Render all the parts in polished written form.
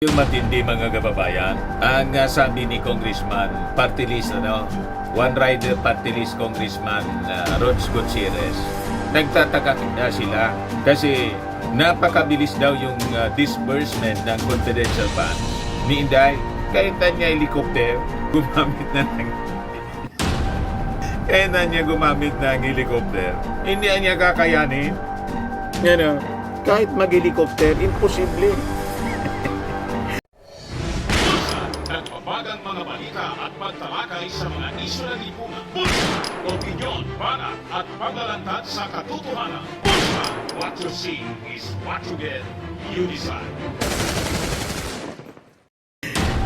Yung matindi mga kababayan, ang sabi ni Congressman, party list, One Rider Party List Congressman Rods Gutierrez, nagtataka sila kasi napakabilis daw yung disbursement ng confidential funds ni Inday. Kahit na niya helicopter, gumamit na ng helicopter, hindi niya kakayanin. Kahit mag-helicopter, imposible. Nagbabagang mga balita at pagtalakay sa mga isyu ng lipunan. Bullseye, opinyon, banat at paglalantad sa katotohanan. Bullseye, what you see is what you get. You decide.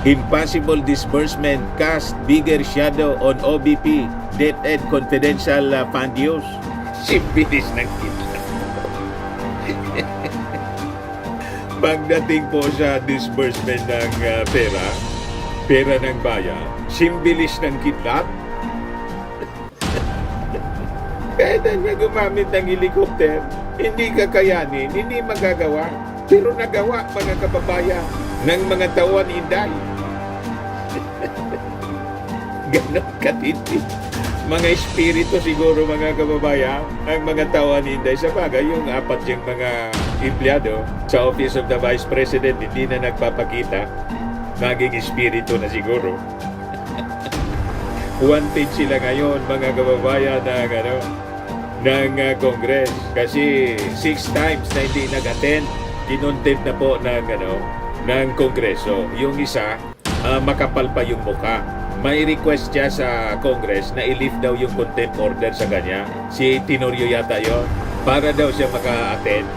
Impossible disbursement cast bigger shadow on OBP DepEd confidential fund use. Simpilis ng Kidlat. Pagdating po sa disbursement ng pera ng bayan, simbilis ng Kidlat. Kahit na niya gumamit ng helicopter, hindi kakayanin, hindi magagawa. Pero nagawa mga kababayan ng mga tauhan ni Inday. Ganon katindi. Mga espiritu siguro mga kababayan, ang mga tauhan ni Inday. Sa bagay, yung apat yung mga empleyado sa Office of the Vice President hindi na nagpapakita. Maging espiritu na siguro. Wanted sila ngayon mga kababayan ng Congress. Kasi 6 times na hindi nag-attend, kinontempt na po ng Kongreso. Yung isa, makapal pa yung mukha. May request siya sa Congress na i-lift daw yung contempt order sa kanya. Si Tenorio yata yon, para daw siya maka-attend.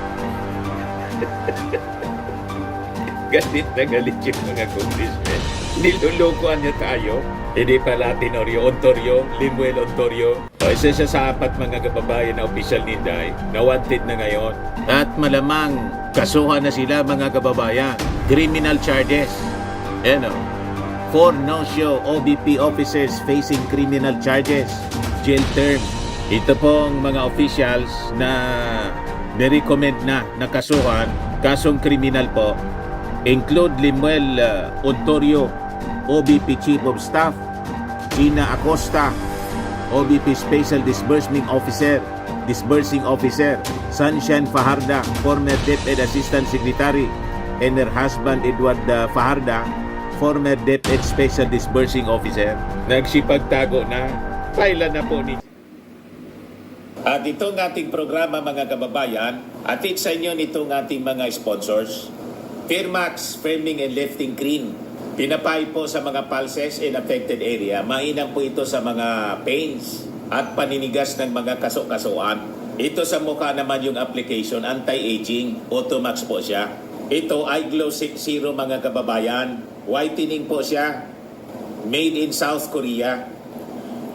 Galit na galit yung mga congressmen. Nilulukuan niya tayo. Hindi pala Tenorio, Ontorio, Limuel Ontorio. O isa siya sa apat mga kababayan na opisyal ni Inday na wanted na ngayon. At malamang kasuhan na sila mga kababayan. Criminal charges. 4 no-show OBP officers facing criminal charges. Jail term. Ito pong mga officials na nirecommend na nakasuhan, kasong kriminal po, include Limuel Ontorio, OBP Chief of Staff, Gina Acosta, OBP Special Disbursing Officer, Sunshine Fajarda, former DepEd Assistant Secretary, and her husband Edward Fajarda, former DepEd Special Disbursing Officer. Nagsipagtago na, file na po ni. At itong ating programa mga kababayan, atid sa inyo nitong ating mga sponsors. Firmax, Firming and Lifting Cream. Pinapay po sa mga pulses in affected area. Mainam po ito sa mga pains at paninigas ng mga kaso-kasuan. Ito sa mukha naman yung application, anti-aging. Automax po siya. Ito, Eye Glow Zero mga kababayan. Whitening po siya. Made in South Korea.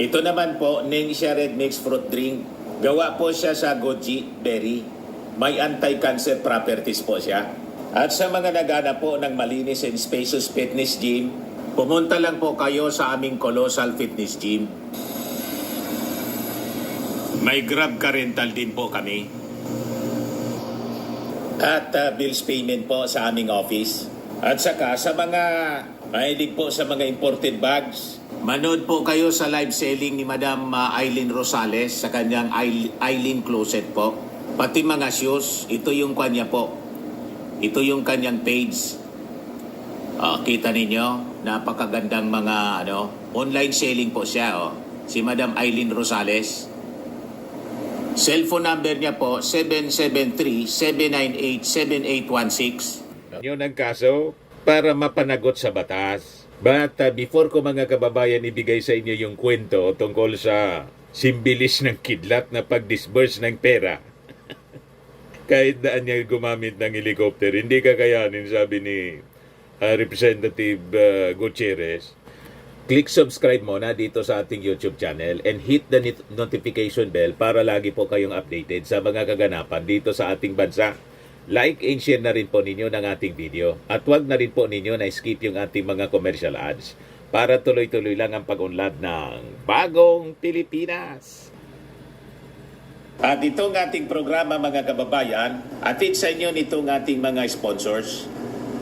Ito naman po, Ningxia Red Mixed Fruit Drink. Gawa po siya sa goji berry. May anti-cancer properties po siya. At sa mga naghanap po ng malinis and spacious fitness gym, pumunta lang po kayo sa aming Colossal Fitness Gym. May Grab ka rental din po kami. At bills payment po sa aming office. At saka sa mga mahilig po sa mga imported bags, manood po kayo sa live selling ni Madam Eileen Rosales sa kanyang Eileen Closet po. Pati mga shoes, ito yung kanya po. Ito yung kanyang page. Kita ninyo, napakagandang mga online selling po siya. Si Madam Eileen Rosales. Cellphone number niya po, 773-798-7816. Yun ang kaso para mapanagot sa batas. But before ko mga kababayan ibigay sa inyo yung kwento tungkol sa simbilis ng Kidlat na pag-disburse ng pera, kahit daan niya gumamit ng helicopter, hindi kakayanin, sabi ni Representative Gutierrez. Click subscribe muna dito sa ating YouTube channel and hit the notification bell para lagi po kayong updated sa mga kaganapan dito sa ating bansa. Like and share na rin po ninyo ng ating video. At huwag na rin po ninyo na skip yung ating mga commercial ads para tuloy-tuloy lang ang pag-unlad ng Bagong Pilipinas. At itong ating programa mga kababayan, atid sa inyo nitong ating mga sponsors.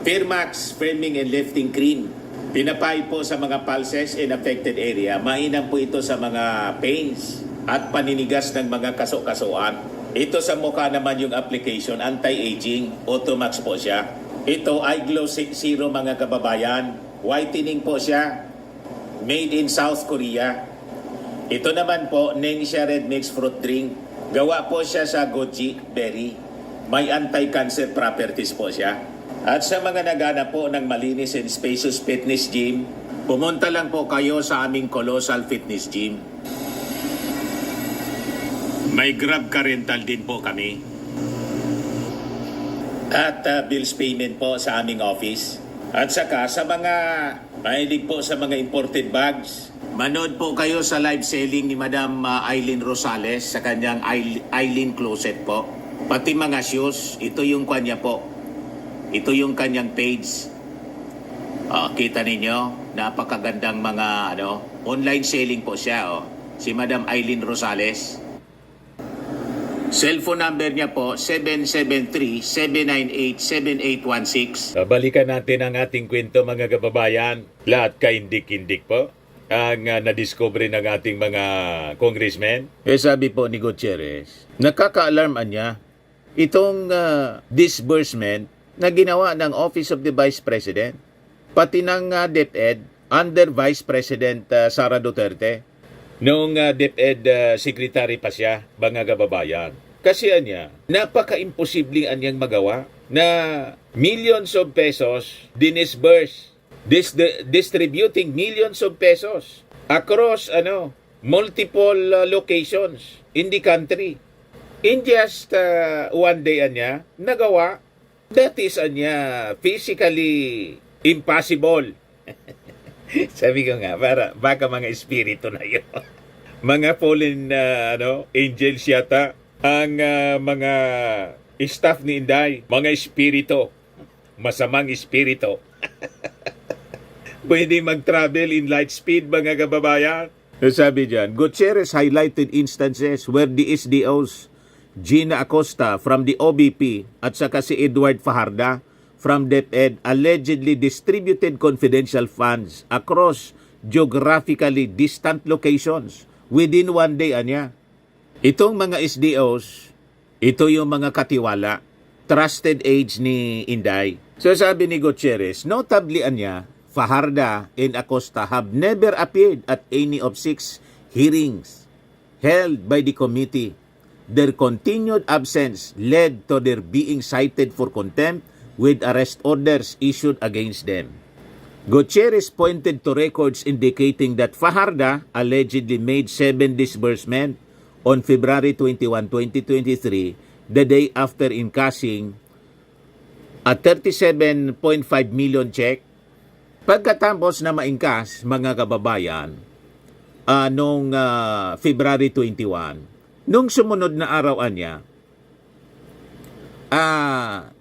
Firmax firming and lifting cream. Pinapay po sa mga pulses in affected area. Mainam po ito sa mga pains at paninigas ng mga kaso-kasuan. Ito sa mukha naman yung application, anti-aging, Automax po siya. Ito ay Glow Zero mga kababayan. Whitening po siya. Made in South Korea. Ito naman po, Nengxia Red Mix Fruit Drink. Gawa po siya sa goji berry. May anti-cancer properties po siya. At sa mga nagana po ng malinis and spacious fitness gym, pumunta lang po kayo sa aming Colossal Fitness Gym. May Grab car rental din po kami. At bills payment po sa aming office. At saka sa mga mahilig po sa mga imported bags, manood po kayo sa live selling ni Madam Eileen Rosales sa kanyang Eileen Closet po. Pati mga shoes, ito yung kanya po. Ito yung kanyang page. Kita ninyo, napakagandang mga online selling po siya. Si Madam Eileen Rosales. Cellphone number niya po, 773-798-7816. Balikan natin ang ating kwento mga kababayan. Lahat kaindik-indik po ang nadiscover ng ating mga congressmen. Sabi po ni Gutierrez, nakaka-alarman niya itong disbursement na ginawa ng Office of the Vice President, pati ng DepEd under Vice President Sara Duterte. Noong DepEd Secretary pa siya, mga kababayan. Kasi niya, napaka-imposible anyang magawa na millions of pesos dinisburse, distributing millions of pesos across multiple locations in the country. In just one day niya, nagawa. That is physically impossible. Sabi ko nga, baka mga espiritu na yun. Mga fallen angels yata ang mga staff ni Inday. Mga espiritu. Masamang espiritu. Pwede mag-travel in light speed mga kababayan. Sabi dyan, Gutierrez highlighted instances where the SDOs Gina Acosta from the OBP at saka si Edward Fajarda from DepEd allegedly distributed confidential funds across geographically distant locations within one day anya. Itong mga SDOs, ito yung mga katiwala, trusted aides ni Inday. So sabi ni Gutierrez, notably anya, Fajarda and Acosta have never appeared at any of 6 hearings held by the committee. Their continued absence led to their being cited for contempt with arrest orders issued against them. Gutierrez pointed to records indicating that Fajarda allegedly made 7 disbursements on February 21, 2023, the day after encashing a 37.5 million check. Pagkatapos na ma-encash, mga kababayan, noong February 21, nung sumunod na araw niya,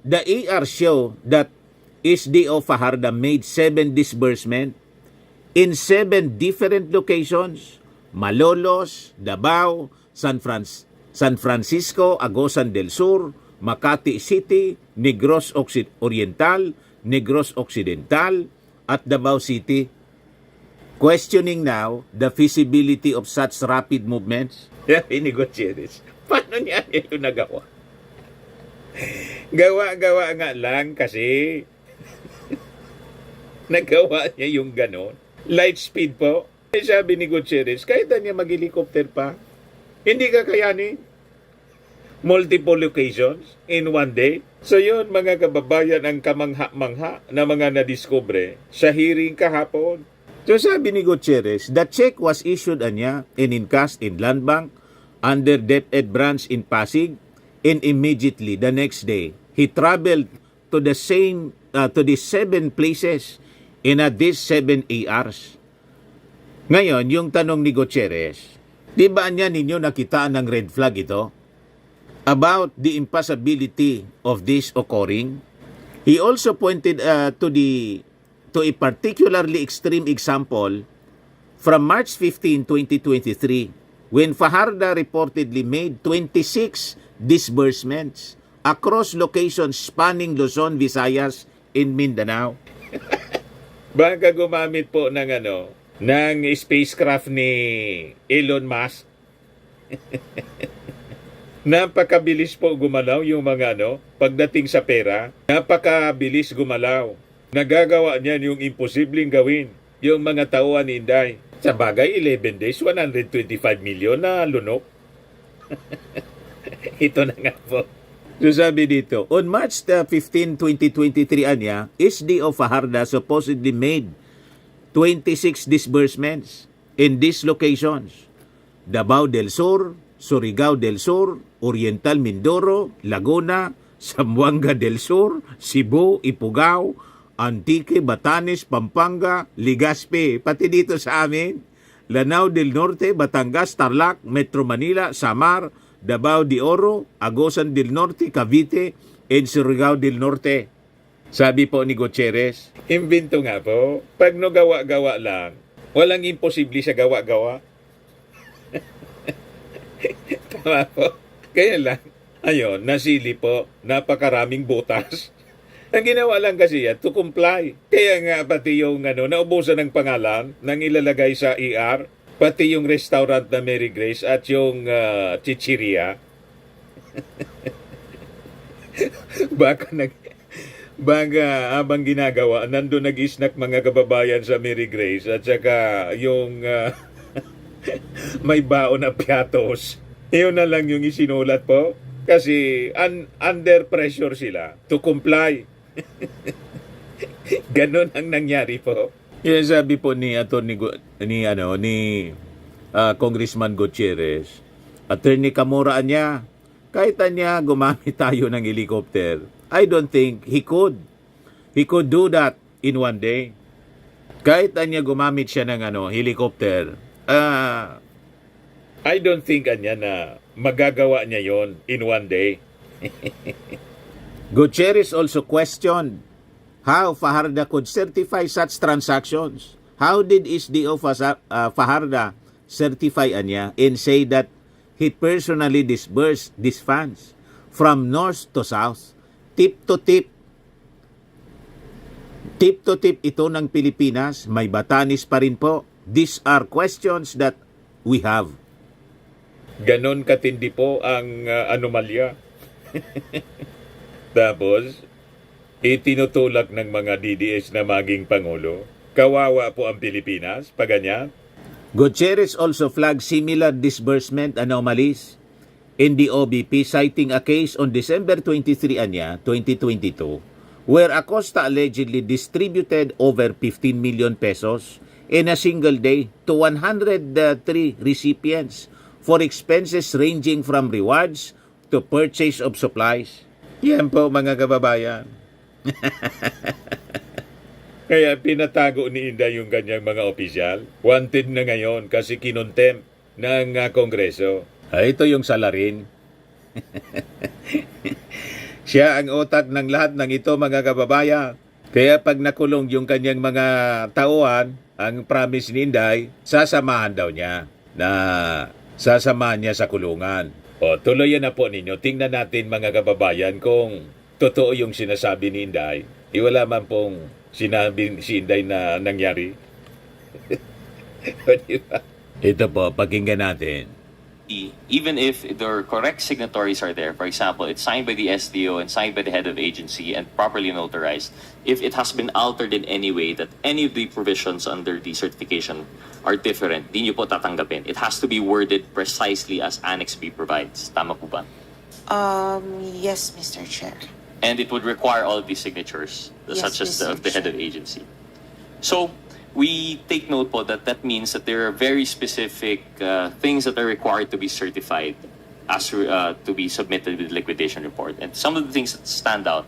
the AR show that SDO Fajarda made 7 disbursement in 7 different locations: Malolos, Davao, San Francisco, Agosan del Sur, Makati City, Negros Oriental, Negros Occidental, at Davao City. Questioning now the feasibility of such rapid movements. Ini Gutierrez, paano niya ito nagawa? Gawa nga lang kasi nagawa niya yung ganon. Light speed po. Sabi ni Gutierrez, kahit na niya mag-helicopter pa, hindi kakayanin. Multiple locations in one day. So yun mga kababayan ang kamangha-mangha na mga nadiskubre sa hearing kahapon. So sabi ni Gutierrez, the check was issued anya and encashed in Land Bank under DepEd branch in Pasig, and immediately the next day he traveled to the 7 places in these 7 ARs. Ngayon, yung tanong ni Gutierrez, di ba niya ninyo nakitaan ng red flag ito? About the impossibility of this occurring. He also pointed to a particularly extreme example from March 15, 2023, when Fajarda reportedly made 26 disbursements across locations spanning Luzon, Visayas, in Mindanao. Baka gumamit po ng ng spacecraft ni Elon Musk. Napakabilis po gumalaw yung mga pagdating sa pera. Napakabilis gumalaw. Nagagawa niyan yung imposibleng gawin. Yung mga tauhan ni Inday. Sa bagay, 11 days, 125 million na lunok. Ito na nga po. So sabi dito, on March 15, 2023 anya, SDO Fajarda supposedly made 26 disbursements in these locations: Davao del Sur, Surigao del Sur, Oriental Mindoro, Laguna, Zamboanga del Sur, Cebu, Ifugao, Antique, Batanes, Pampanga, Legazpi, pati dito sa amin, Lanao del Norte, Batangas, Tarlac, Metro Manila, Samar, Davao de Oro, Agosan del Norte, Cavite, and Surigao del Norte. Sabi po ni Gutierrez, imbento nga po, pag gawa-gawa lang, walang imposible sa gawa-gawa. Tama po. Kaya lang, ayun, nasili po, napakaraming butas. Ang ginawa lang kasi yan, to comply. Kaya nga pati yung naubusan ng pangalan, nang ilalagay sa ER, pati yung restaurant na Mary Grace at yung chichiria. Baka habang ginagawa, nandun nag-snack mga kababayan sa Mary Grace at saka yung may baon na piatos. Yun na lang yung isinulat po. Kasi under pressure sila to comply. Ganon ang nangyari po. Yan sabi po ni Congressman Gutierrez, Attorney Camora niya, kahit niya gumamit tayo ng helicopter, I don't think he could do that in one day. Kahit niya gumamit siya ng helicopter, I don't think na magagawa niya yon in one day. Gutierrez also questioned how Fajarda could certify such transactions. How did SDO Fajarda certify niya and say that he personally disbursed these funds from north to south, tip to tip? Tip to tip ito ng Pilipinas, may Batanes pa rin po. These are questions that we have. Ganon katindi po ang anomalya. Tapos, itinutulak ng mga DDS na maging Pangulo. Kawawa po ang Pilipinas, paganyan. Gutierrez also flagged similar disbursement anomalies in the OBP, citing a case on December 23, 2022, where Acosta allegedly distributed over 15 million pesos in a single day to 103 recipients for expenses ranging from rewards to purchase of supplies. Yan po mga kababayan. Kaya pinatago ni Inday yung kanyang mga opisyal. Wanted na ngayon kasi kinontempt ng Kongreso. Ito yung salarin. Siya ang otak ng lahat ng ito mga kababayan. Kaya pag nakulong yung kanyang mga tauhan, ang promise ni Inday, sasamahan daw niya. Sasamahan niya sa kulungan. O, tuloy na po ninyo. Tingnan natin mga kababayan kung totoo yung sinasabi ni Inday. Wala man pong sinabi si Inday na nangyari. Ito po, pakinggan natin. Even if the correct signatories are there, for example, it's signed by the SDO and signed by the head of agency and properly notarized, if it has been altered in any way that any of the provisions under the certification are different, di nyo po tatanggapin. It has to be worded precisely as Annex B provides. Tama po ba? Yes, Mr. Chair. And it would require all of these signatures, Yes, such as Mr. the head of agency. So, we take note po that means that there are very specific things that are required to be certified as to be submitted with the liquidation report. And some of the things that stand out,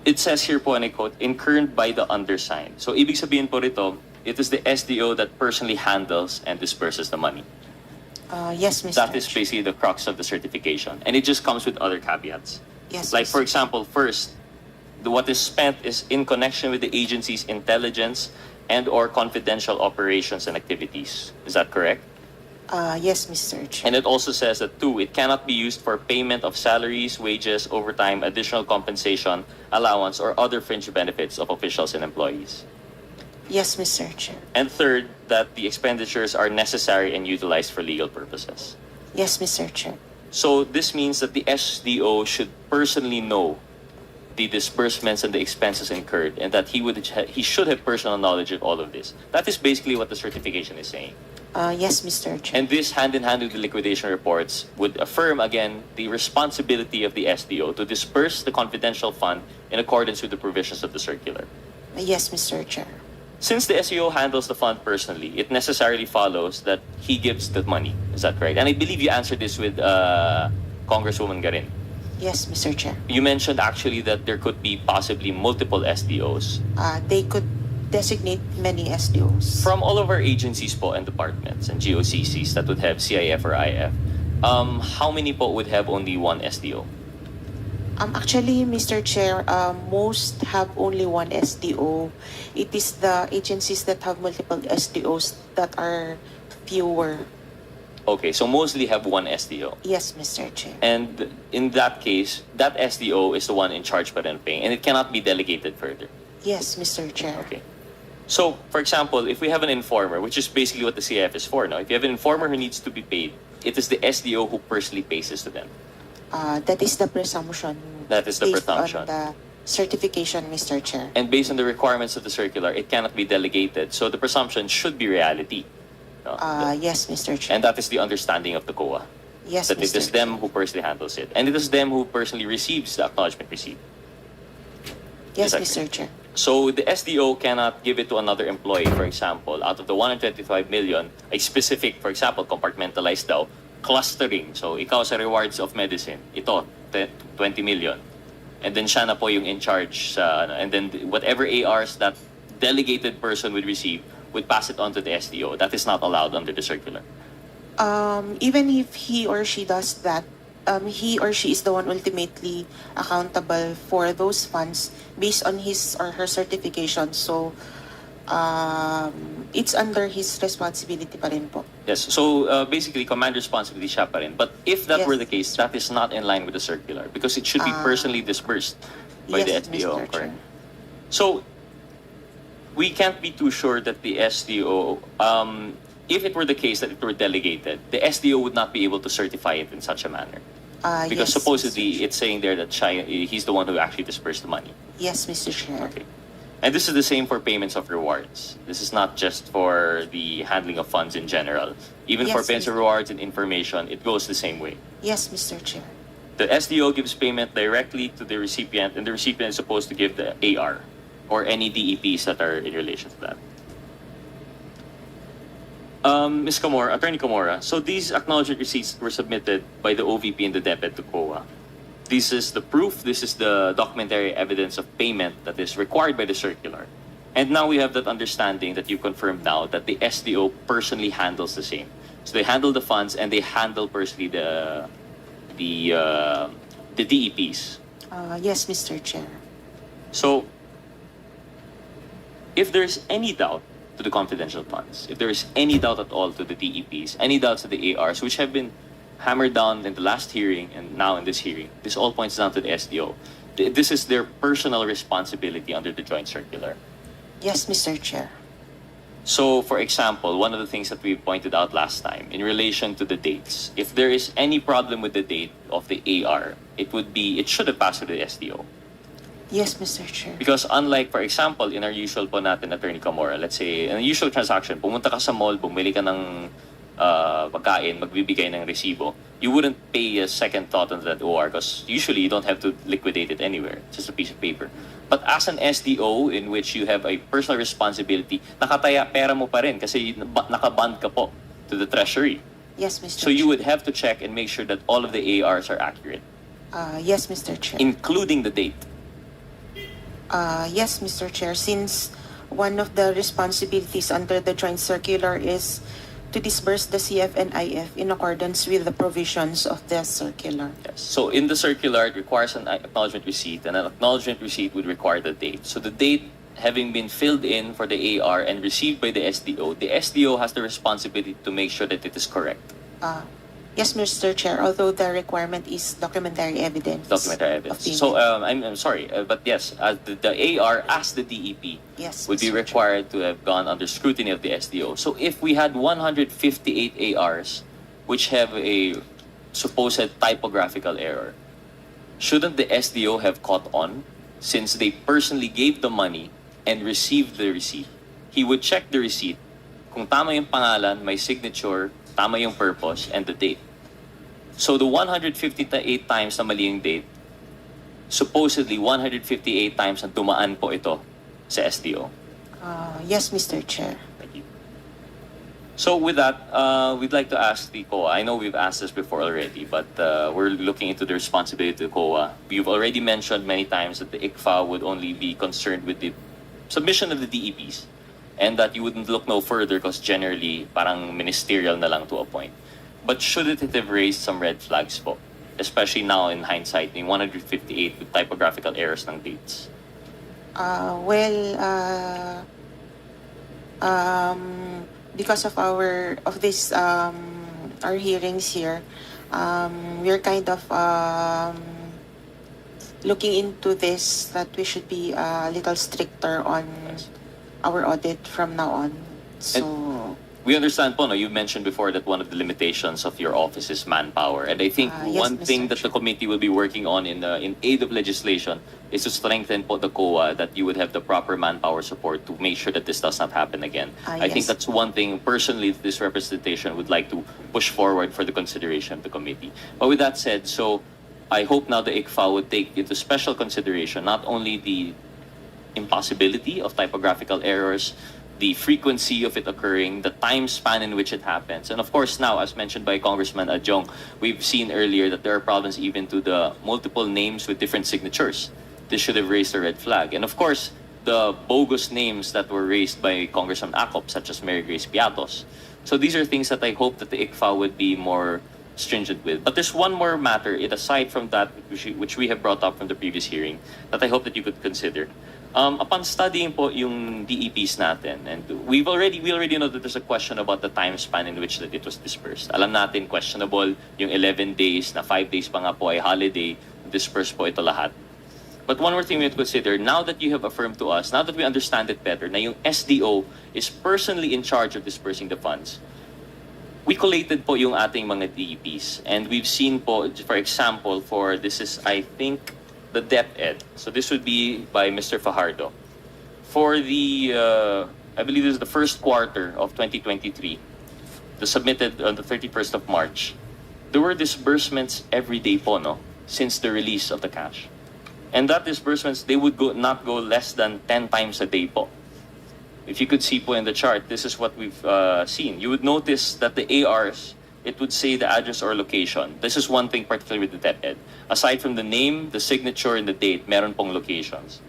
it says here po, and I quote, incurred by the undersigned. So, ibig sabihin po rito, it is the SDO that personally handles and disperses the money. Yes, Mr. That is basically the crux of the certification. And it just comes with other caveats. Yes, Like, Mr. for example, first, what is spent is in connection with the agency's intelligence and or confidential operations and activities. Is that correct? Yes, Mr. Chair. And it also says that 2, it cannot be used for payment of salaries, wages, overtime, additional compensation, allowance, or other fringe benefits of officials and employees. Yes, Mr. Chair. And 3rd, that the expenditures are necessary and utilized for legal purposes. Yes, Mr. Chair. So this means that the SDO should personally know the disbursements and the expenses incurred, and that he should have personal knowledge of all of this. That is basically what the certification is saying. Yes, Mr. Chair. And this hand-in-hand with the liquidation reports would affirm again the responsibility of the SDO to disburse the confidential fund in accordance with the provisions of the circular. Yes, Mr. Chair. Since the SEO handles the fund personally, it necessarily follows that he gives the money. Is that right? And I believe you answered this with Congresswoman Garin. Yes, Mr. Chair. You mentioned actually that there could be possibly multiple SDOs. They could designate many SDOs. From all of our agencies po and departments and GOCCs that would have CIF or IF, how many po would have only one SDO? Actually, Mr. Chair, most have only one SDO. It is the agencies that have multiple SDOs that are fewer. Okay, so mostly have one SDO. Yes, Mr. Chair. And in that case, that SDO is the one in charge but not paying, and it cannot be delegated further. Yes, Mr. Chair. Okay. So, for example, if we have an informer, which is basically what the CIF is for now, if you have an informer who needs to be paid, it is the SDO who personally pays this to them. That is the presumption. That is the based presumption. on the certification, Mr. Chair. And based on the requirements of the circular, it cannot be delegated. So the presumption should be reality. No? Yes, Mr. Chair. And that is the understanding of the COA. Yes, That Mr. it is Chair. them who personally handles it. And it is them who personally receives the acknowledgement receipt. Yes, Exactly. Mr. Chair. So the SDO cannot give it to another employee, for example, out of the 125 million, a specific, for example, compartmentalized daw, clustering. So ikaw sa rewards of medicine, ito, 20 million. And then siya na po yung in charge sa, and then whatever ARs that delegated person would receive would pass it on to the SDO. That is not allowed under the circular. Even if he or she does that, he or she is the one ultimately accountable for those funds based on his or her certification. So, it's under his responsibility pa rin po. Yes, so basically command responsibility siya pa rin. But if that Yes. were the case, that is not in line with the circular because it should be personally disbursed by Yes, the SDO. Mr. Chair. Correct? So we can't be too sure that the SDO, if it were the case that it were delegated, the SDO would not be able to certify it in such a manner. Because Yes, supposedly Mr. Chair. it's saying there that he's the one who actually disbursed the money. Yes, Mr. Chair. Okay. And this is the same for payments of rewards. This is not just for the handling of funds in general. Even for Yes, payments of Mr. rewards and information, it goes the same way. Yes, Mr. Chair. The SDO gives payment directly to the recipient, and the recipient is supposed to give the AR or any DEPs that are in relation to that. Ms. Camora, Attorney Camora, so these acknowledgement receipts were submitted by the OVP and the DepEd to COA. This is the proof, this is the documentary evidence of payment that is required by the circular. And now we have that understanding that you confirmed now that the SDO personally handles the same. So they handle the funds and they handle personally the DEPs. Yes, Mr. Chair. So, if there's any doubt to the confidential funds, if there is any doubt at all to the DEPs, any doubts to the ARs, which have been hammered down in the last hearing and now in this hearing, this all points down to the SDO. This is their personal responsibility under the joint circular. Yes, Mr. Chair. So, for example, one of the things that we pointed out last time in relation to the dates, if there is any problem with the date of the AR, it should have passed to the SDO. Yes, Mr. Chair. Because unlike, for example, in our usual po natin, Attorney Camora, let's say, in a usual transaction, pumunta ka sa mall, bumili ka ng pagkain, magbibigay ng resibo, you wouldn't pay a second thought on that OR because usually you don't have to liquidate it anywhere. It's just a piece of paper. But as an SDO in which you have a personal responsibility, nakataya pera mo pa rin kasi nakaband ka po to the treasury. Yes, Mr. So you Chair. would have to check and make sure that all of the ARs are accurate, Yes, Mr. Chair. including the date. Yes, Mr. Chair. Since one of the responsibilities under the joint circular is to disburse the CF and IF in accordance with the provisions of the circular. Yes. So in the circular, it requires an acknowledgement receipt, and an acknowledgement receipt would require the date. So the date having been filled in for the AR and received by the SDO has the responsibility to make sure that it is correct. Yes, Mr. Chair, although the requirement is documentary evidence. Documentary of evidence. payment. So I'm sorry, but yes, the AR as the DEP Yes, would be Mr. Chair. required to have gone under scrutiny of the SDO. So if we had 158 ARs which have a supposed typographical error, shouldn't the SDO have caught on, since they personally gave the money and received the receipt? He would check the receipt. Kung tama yung pangalan, may signature, tama yung purpose, and the date. So the 158 times na mali yung date, supposedly 158 times na dumaan po ito sa SDO. Yes, Mr. Chair. Thank you. So with that, we'd like to ask the COA. I know we've asked this before already, but we're looking into the responsibility of the COA. You've already mentioned many times that the ICFA would only be concerned with the submission of the DEPs, and that you wouldn't look no further because generally parang ministerial na lang to a point. But shouldn't it have raised some red flags po? Especially now in hindsight, yung 158 with typographical errors ng dates. Because of our hearings here, we're kind of looking into this, that we should be a little stricter on our audit from now on. So We understand po, no, you mentioned before that one of the limitations of your office is manpower. And I think Yes, one Mr. thing that the Chair. committee will be working on in aid of legislation is to strengthen po the COA, that you would have the proper manpower support to make sure that this does not happen again. I think Yes. that's one thing personally this representation would like to push forward for the consideration of the committee. But with that said, so I hope now the ICFA would take into special consideration not only the impossibility of typographical errors, the frequency of it occurring, the time span in which it happens. And of course now, as mentioned by Congressman Adjong, we've seen earlier that there are problems even to the multiple names with different signatures. This should have raised a red flag. And of course, the bogus names that were raised by Congressman Acop, such as Mary Grace Piatos. So these are things that I hope that the ICFA would be more stringent with. But there's one more matter, aside from that, which we have brought up from the previous hearing, that I hope that you could consider. Upon studying po yung DEPs natin, and we already know that there's a question about the time span in which that it was dispersed. Alam natin, questionable yung 11 days, na 5 days pa nga po ay holiday, dispersed po ito lahat. But one more thing we have to consider, now that you have affirmed to us, now that we understand it better, na yung SDO is personally in charge of dispersing the funds, we collated po yung ating mga DEPs. And we've seen po, for example, this is, I think, the DepEd. So this would be by Mr. Fajardo. For the, I believe this is the first quarter of 2023, submitted on the 31st of March, there were disbursements every day po, no? Since the release of the cash. And that disbursements, they would not go less than 10 times a day po. If you could see po in the chart, this is what we've seen. You would notice that the ARs, it would say the address or location. This is one thing particularly with the DepEd. Aside from the name, the signature, and the date, meron pong locations.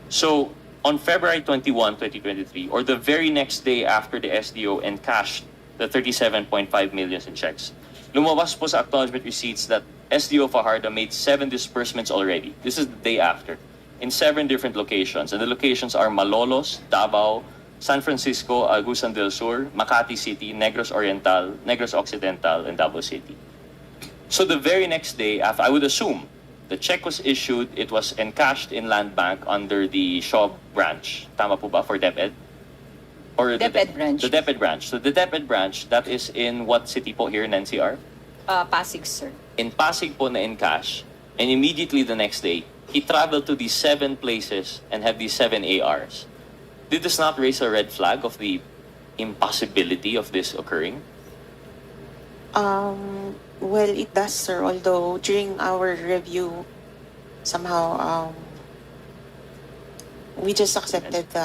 So, on February 21, 2023, or the very next day after the SDO encashed the 37.5 million in checks, lumabas po sa acknowledgement receipts that SDO Fajardo made 7 disbursements already. This is the day after, in 7 different locations. And the locations are Malolos, Davao, San Francisco, Agusan del Sur, Makati City, Negros Oriental, Negros Occidental, and Davao City. So the very next day, after, I would assume, the check was issued, it was encashed in Land Bank under the Shaw branch. Tama po ba for DepEd? Or DepEd branch. The DepEd branch. So the DepEd branch, that is in what city po here in NCR? Pasig, sir. In Pasig po na encash, and immediately the next day, he traveled to these 7 places and had these 7 ARs. Did this not raise a red flag of the impossibility of this occurring? Well, it does, sir. Although during our review, somehow we just accepted the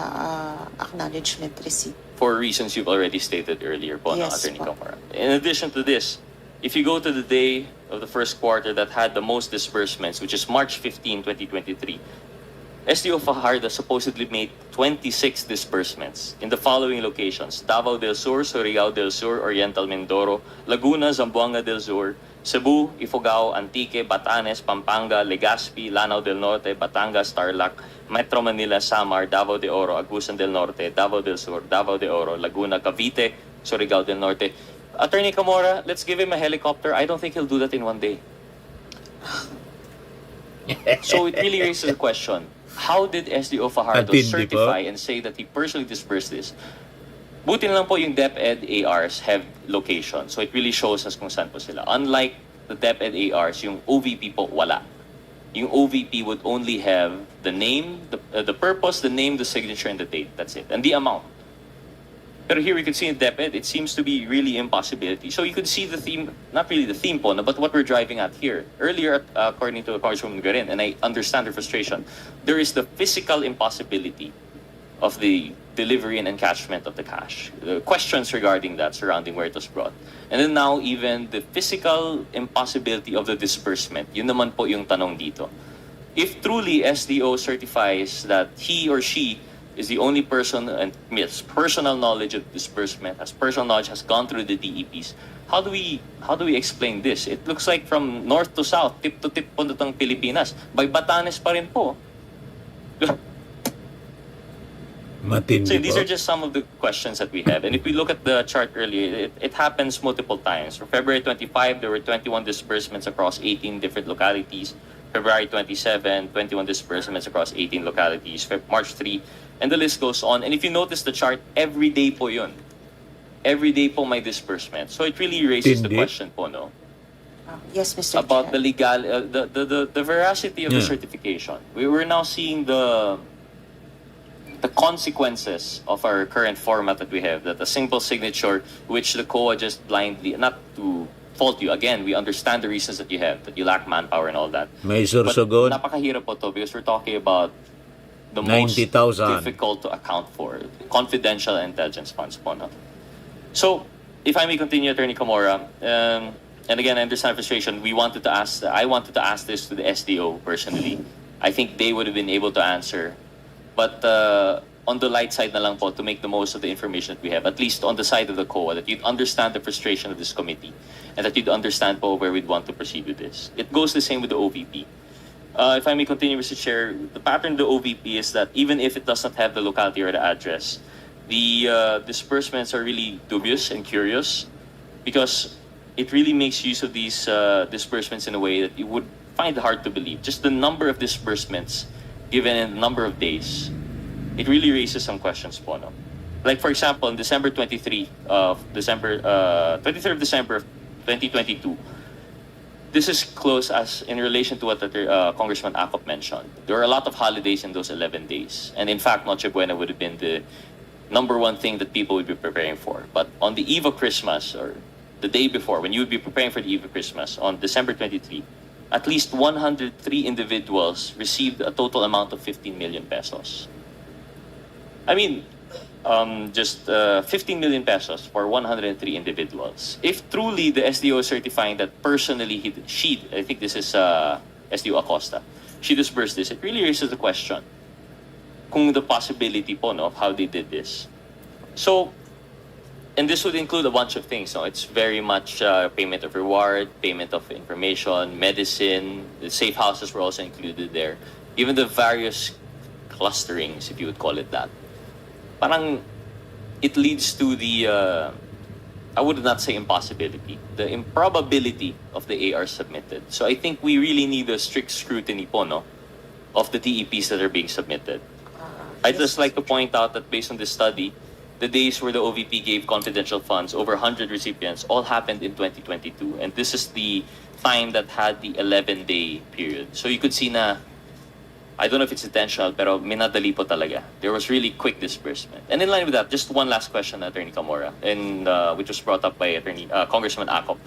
acknowledgement receipt. For reasons you've already stated earlier po, Yes, Attorney po. Camara. In addition to this, if you go to the day of the first quarter that had the most disbursements, which is March 15, 2023, SDO Fajardo supposedly made 26 disbursements in the following locations: Davao del Sur, Surigao del Sur, Oriental Mindoro, Laguna, Zamboanga del Sur, Cebu, Ifugao, Antique, Batanes, Pampanga, Legazpi, Lanao del Norte, Batangas, Tarlac, Metro Manila, Samar, Davao de Oro, Agusan del Norte, Davao del Sur, Davao de Oro, Laguna, Cavite, Surigao del Norte. Attorney Camora, let's give him a helicopter. I don't think he'll do that in one day. So it really raises the question, how did SDO Fajardo Atindi po. certify and say that he personally disbursed this? Buti na lang po yung DepEd ARs have location. So it really shows us kung saan po sila. Unlike the DepEd ARs, yung OVP po wala. Yung OVP would only have the name, the purpose, the name, the signature, and the date. That's it. And the amount. Pero here we could see in DepEd, it seems to be really impossibility. So you could see the theme, not really the theme po, but what we're driving at here. Earlier, according to Congresswoman Garin, and I understand her frustration, there is the physical impossibility of the delivery and encashment of the cash. The questions regarding that, surrounding where it was brought. And then now, even the physical impossibility of the disbursement. Yun naman po yung tanong dito. If truly SDO certifies that he or she is the only person and has personal knowledge of disbursement, has personal knowledge, has gone through the DEPs, how do we explain this? It looks like from north to south, tip to tip po ng Pilipinas. By Batanes pa rin po. Matindi So these po. are just some of the questions that we have. And if we look at the chart earlier, it happens multiple times. For February 25, there were 21 disbursements across 18 different localities. February 27, 21 disbursements across 18 localities. March 3, and the list goes on. And if you notice the chart, every day po yun. Every day po may disbursement. So it really raises the Tindi. question po, no? Yes, Mr. About the Chair. legal, the veracity of the Yeah. certification. We're now seeing the consequences of our current format that we have, that a simple signature which the COA just blindly, not to fault you, again, we understand the reasons that you have, that you lack manpower and all that. May But sursugon. napakahirap po to because we're talking about the most 90,000. difficult to account for, confidential intelligence funds po, no? So, if I may continue, Attorney Camora, and again, I understand frustration. I wanted to ask this to the SDO personally. I think they would have been able to answer. But on the light side na lang po, to make the most of the information that we have, at least on the side of the COA, that you'd understand the frustration of this committee and that you'd understand po where we'd want to proceed with this. It goes the same with the OVP. If I may continue, Mr. Chair, the pattern of the OVP is that even if it does not have the locality or the address, the disbursements are really dubious and curious because it really makes use of these disbursements in a way that you would find hard to believe. Just the number of disbursements given in a number of days, it really raises some questions po, no? Like for example, on December 23 of December, 23rd of December of 2022, this is close as in relation to what Congressman Acop mentioned. There are a lot of holidays in those 11 days. And in fact, Noche Buena would have been the number one thing that people would be preparing for. But on the eve of Christmas, or the day before, when you would be preparing for the eve of Christmas, on December 23, at least 103 individuals received a total amount of 15 million pesos. I mean, just 15 million pesos for 103 individuals. If truly the SDO is certifying that personally I think this is SDO Acosta, she disbursed this, it really raises the question kung the possibility po, no, of how they did this. So, and this would include a bunch of things. No? It's very much payment of reward, payment of information, medicine. The safe houses were also included there. Even the various clusterings, if you would call it that. Parang it leads to the, I would not say impossibility, the improbability of the AR submitted. So I think we really need a strict scrutiny po, no, of the TEPs that are being submitted. I'd just like to point out that based on this study, the days where the OVP gave confidential funds, over 100 recipients, all happened in 2022. And this is the time that had the 11-day period. So you could see na, I don't know if it's intentional, pero minadali po talaga. There was really quick disbursement. And in line with that, just one last question, Attorney Camora, and which was brought up by Congressman Acop.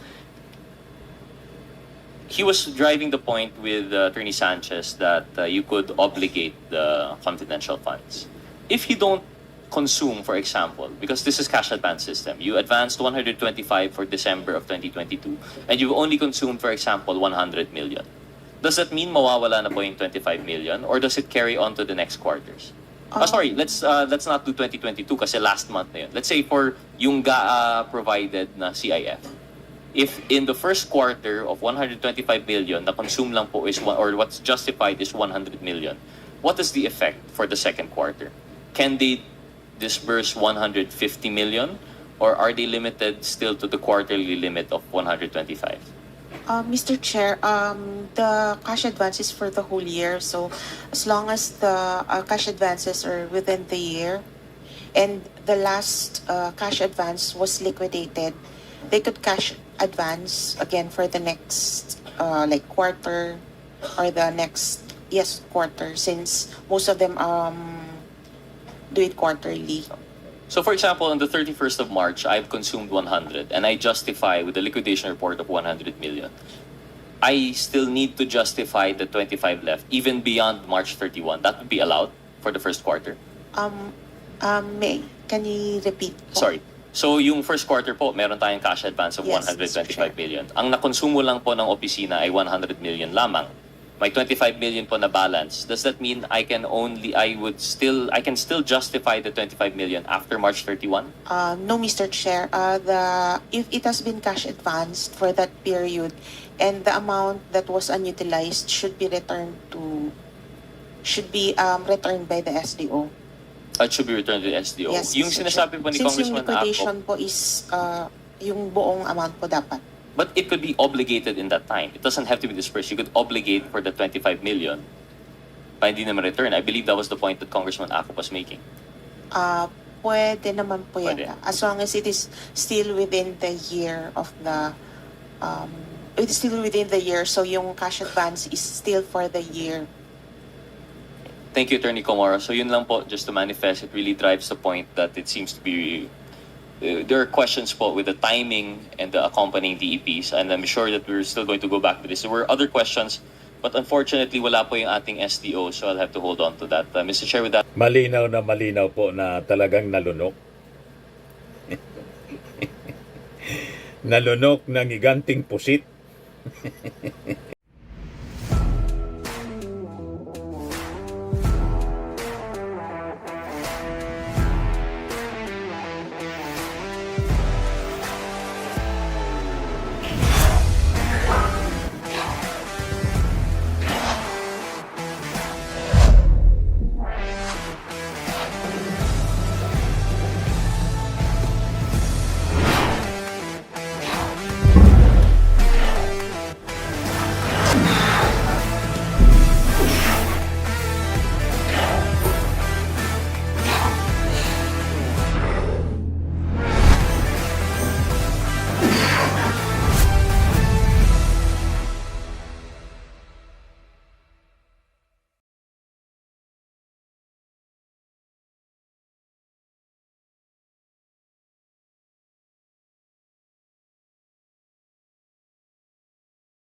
He was driving the point with Attorney Sanchez that you could obligate the confidential funds. If you don't consume, for example, because this is cash advance system, you advanced 125 for December of 2022, and you only consumed, for example, 100 million. Does that mean mawawala na po yung 25 million, or does it carry on to the next quarters? Sorry, let's not do 2022 kasi last month na yun. Let's say for yung GAA provided na CIF. If in the first quarter of 125 million, the consume lang po is or what's justified is 100 million, what is the effect for the second quarter? Can they disburse 150 million, or are they limited still to the quarterly limit of 125? Mr. Chair, the cash advances for the whole year. So as long as the cash advances are within the year and the last cash advance was liquidated, they could cash advance again for the next like quarter or the next quarter, since most of them do it quarterly. So for example, on the 31st of March, I've consumed 100 and I justify with the liquidation report of 100 million. I still need to justify the 25 left, even beyond March 31. That would be allowed for the first quarter? Can you repeat po? Sorry. So yung first quarter po, meron tayong cash advance of Yes, 125 million. Ang nakonsumo lang po ng opisina ay 100 million lamang. May 25 million po na balance. Does that mean I can still justify the 25 million after March 31? No, Mr. Chair. If it has been cash advanced for that period and the amount that was unutilized should be returned by the SDO. It should be returned to the SDO. Yes, Yung Mr. sinasabi po ni Since Congressman yung liquidation Ako, po is yung buong amount po dapat. but it could be obligated in that time. It doesn't have to be dispersed. You could obligate for the 25 million pa hindi naman return. I believe that was the point that Congressman Ako was making. Pwede naman po Pwede. yata. As long as it is still within the year of the it's still within the year, so yung cash advance is still for the year. Thank you, Attorney Comoro. So yun lang po, just to manifest, it really drives the point that it seems to be there are questions po with the timing and the accompanying DEPs, and I'm sure that we're still going to go back to this. There were other questions, but unfortunately, wala po yung ating SDO, so I'll have to hold on to that. Mr. Chair, with that, Malinaw po na talagang nalunok. Nalunok ng giganting pusit.